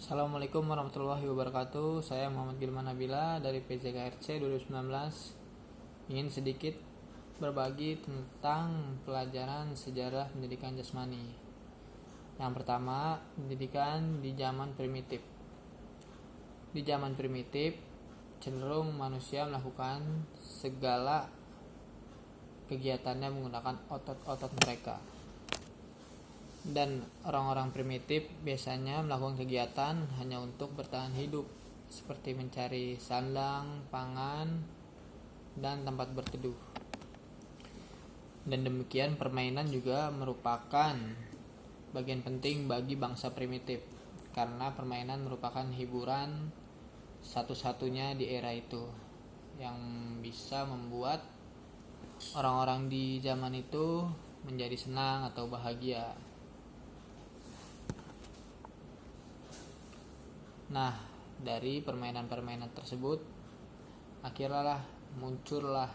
Assalamualaikum warahmatullahi wabarakatuh. Saya Muhammad Gilman Nabila dari PJKRC 2019. Ingin sedikit berbagi tentang pelajaran sejarah pendidikan jasmani. Yang pertama, pendidikan di zaman primitif. Di zaman primitif, cenderung manusia melakukan segala kegiatannya menggunakan otot-otot mereka. Dan orang-orang primitif biasanya melakukan kegiatan hanya untuk bertahan hidup, seperti mencari sandang, pangan, dan tempat berteduh. Dan demikian permainan juga merupakan bagian penting bagi bangsa primitif, karena permainan merupakan hiburan satu-satunya di era itu yang bisa membuat orang-orang di zaman itu menjadi senang atau bahagia. Nah, dari permainan-permainan tersebut akhirnya muncullah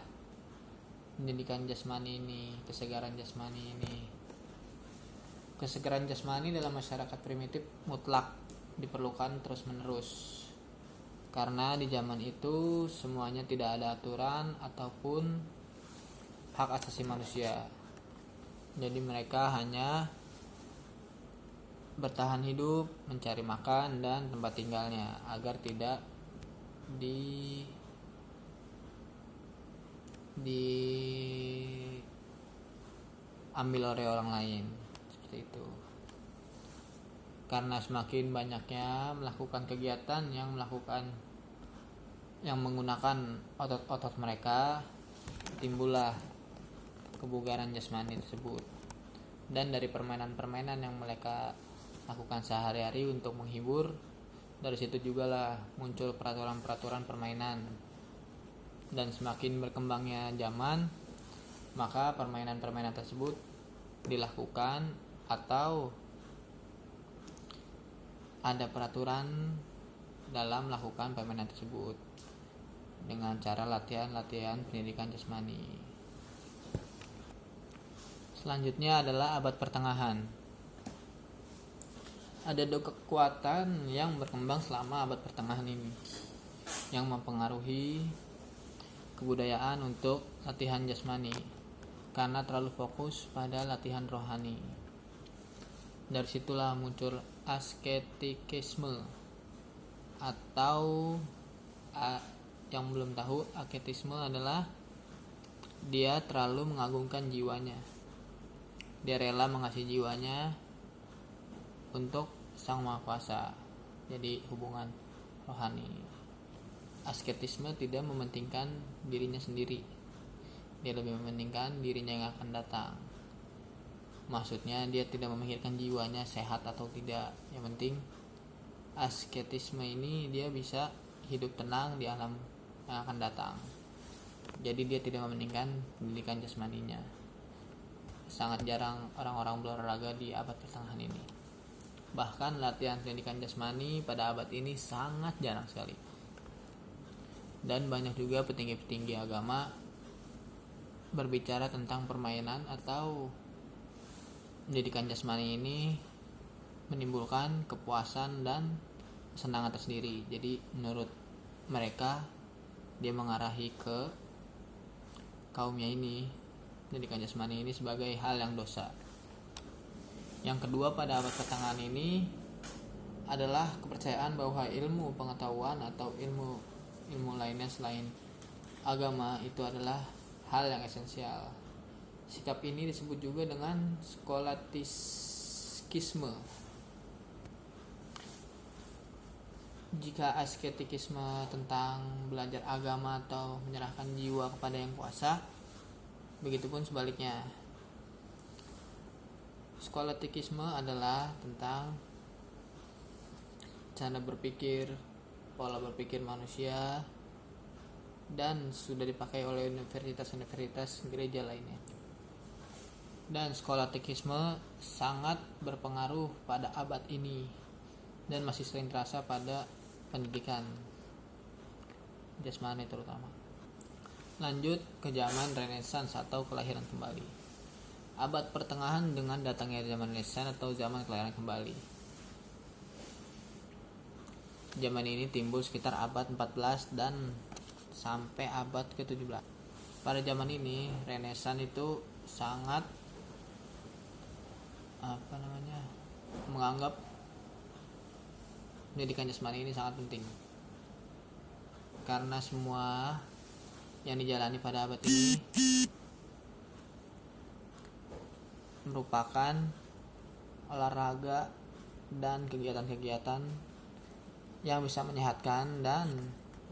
pendidikan jasmani ini, kesegaran jasmani ini. Kesegaran jasmani dalam masyarakat primitif mutlak diperlukan terus-menerus. Karena di zaman itu semuanya tidak ada aturan ataupun hak asasi manusia. Jadi mereka hanya bertahan hidup, mencari makan dan tempat tinggalnya agar tidak diambil oleh orang lain, seperti itu. Karena semakin banyaknya melakukan kegiatan yang menggunakan otot-otot mereka, timbullah kebugaran jasmani tersebut. Dan dari permainan-permainan yang mereka lakukan sehari-hari untuk menghibur, dari situ juga muncul peraturan-peraturan permainan. Dan semakin berkembangnya zaman, maka permainan-permainan tersebut dilakukan atau ada peraturan dalam melakukan permainan tersebut dengan cara latihan-latihan pendidikan jasmani. Selanjutnya adalah abad pertengahan. Ada dua kekuatan yang berkembang selama abad pertengahan ini yang mempengaruhi kebudayaan untuk latihan jasmani karena terlalu fokus pada latihan rohani. Dari situlah muncul asketikisme atau yang belum tahu, asketisme adalah dia terlalu mengagungkan jiwanya. Dia rela mengasih jiwanya untuk Sang Maha Kuasa. Jadi hubungan rohani. Asketisme tidak mementingkan dirinya sendiri. Dia lebih mementingkan dirinya yang akan datang. Maksudnya dia tidak memikirkan jiwanya sehat atau tidak. Yang penting asketisme ini dia bisa hidup tenang di alam yang akan datang. Jadi dia tidak mementingkan pendidikan jasmaninya. Sangat jarang orang-orang berolahraga di abad pertengahan ini. Bahkan latihan pendidikan jasmani pada abad ini sangat jarang sekali. Dan banyak juga petinggi-petinggi agama berbicara tentang permainan atau pendidikan jasmani ini menimbulkan kepuasan dan kesenangan tersendiri. Jadi menurut mereka dia mengarahi ke kaumnya ini, pendidikan jasmani ini sebagai hal yang dosa. Yang kedua pada abad pertengahan ini adalah kepercayaan bahwa ilmu pengetahuan atau ilmu lainnya selain agama itu adalah hal yang esensial. Sikap ini disebut juga dengan skolasticisme. Jika asketikisme tentang belajar agama atau menyerahkan jiwa kepada yang kuasa, begitupun sebaliknya. Skolasticisme adalah tentang cara berpikir, pola berpikir manusia, dan sudah dipakai oleh universitas-universitas gereja lainnya. Dan skolasticisme sangat berpengaruh pada abad ini dan masih sering terasa pada pendidikan jasmani terutama. Lanjut ke zaman Renaissance atau kelahiran kembali. Abad pertengahan dengan datangnya zaman Renaissance atau zaman kelahiran kembali. Zaman ini timbul sekitar abad 14 dan sampai abad ke-17. Pada zaman ini Renaissance itu sangat menganggap pendidikan jasmani ini sangat penting, karena semua yang dijalani pada abad ini merupakan olahraga dan kegiatan-kegiatan yang bisa menyehatkan dan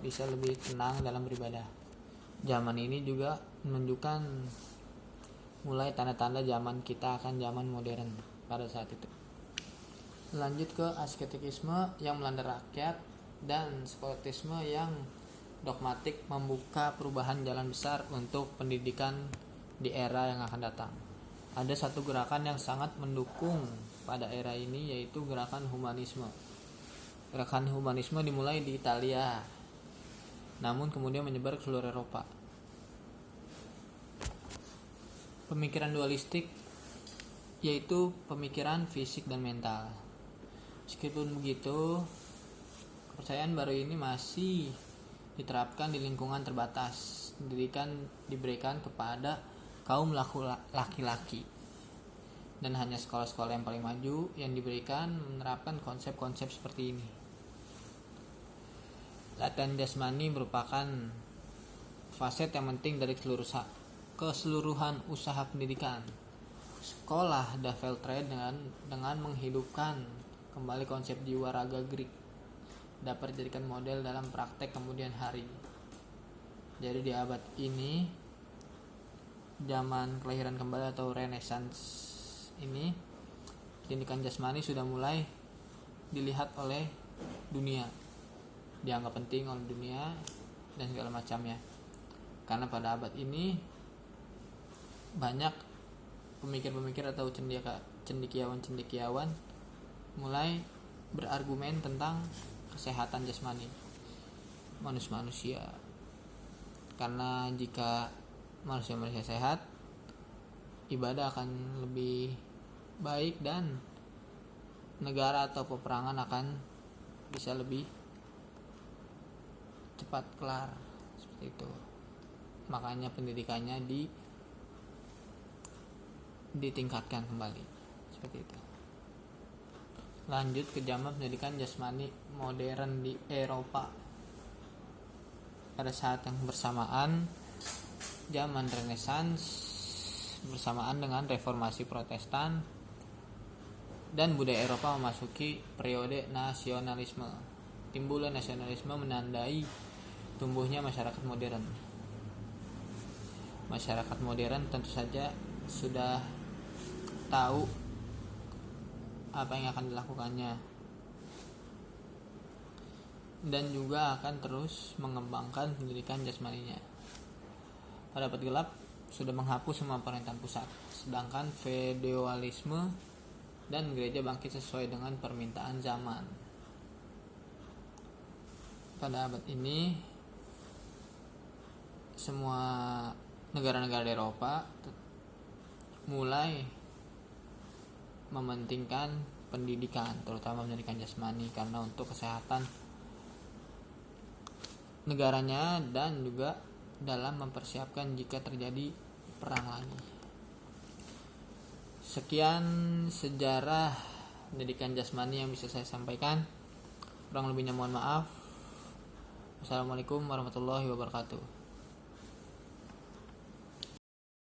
bisa lebih tenang dalam beribadah. Zaman ini juga menunjukkan mulai tanda-tanda zaman kita akan zaman modern pada saat itu. Lanjut ke asketisme yang melanda rakyat dan skolatisme yang dogmatik membuka perubahan jalan besar untuk pendidikan di era yang akan datang. Ada satu gerakan yang sangat mendukung pada era ini, yaitu gerakan humanisme. Gerakan humanisme dimulai di Italia, namun kemudian menyebar ke seluruh Eropa. Pemikiran dualistik yaitu pemikiran fisik dan mental. Meskipun begitu, kepercayaan baru ini masih diterapkan di lingkungan terbatas. Pendidikan diberikan kepada kaum laki-laki, dan hanya sekolah-sekolah yang paling maju yang diberikan menerapkan konsep-konsep seperti ini. Latihan jasmani merupakan faset yang penting dari keseluruhan usaha pendidikan. Sekolah Da Veltrade dengan menghidupkan kembali konsep jiwa raga Greek dapat dijadikan model dalam praktek kemudian hari. Jadi di abad ini, zaman kelahiran kembali atau Renaissance ini, pendidikan jasmani sudah mulai dilihat oleh dunia, dianggap penting oleh dunia dan segala macamnya. Karena pada abad ini banyak pemikir-pemikir atau cendekiawan mulai berargumen tentang kesehatan jasmani manusia. Karena jika manusia sehat, ibadah akan lebih baik dan negara atau peperangan akan bisa lebih cepat kelar, seperti itu. Makanya pendidikannya ditingkatkan kembali, seperti itu. Lanjut ke zaman pendidikan jasmani modern di Eropa. Pada saat yang bersamaan, zaman Renaissance bersamaan dengan reformasi Protestan dan budaya Eropa memasuki periode nasionalisme. Timbulnya nasionalisme menandai tumbuhnya masyarakat modern. Masyarakat modern tentu saja sudah tahu apa yang akan dilakukannya dan juga akan terus mengembangkan pendidikan jasmaninya. Pada abad gelap sudah menghapus semua pemerintahan pusat, sedangkan feodalisme dan gereja bangkit sesuai dengan permintaan zaman. Pada abad ini, semua negara-negara di Eropa mulai mementingkan pendidikan, terutama pendidikan jasmani, karena untuk kesehatan negaranya dan juga dalam mempersiapkan jika terjadi perang lagi. Sekian sejarah pendidikan jasmani yang bisa saya sampaikan. Kurang lebihnya mohon maaf. Wassalamualaikum warahmatullahi wabarakatuh.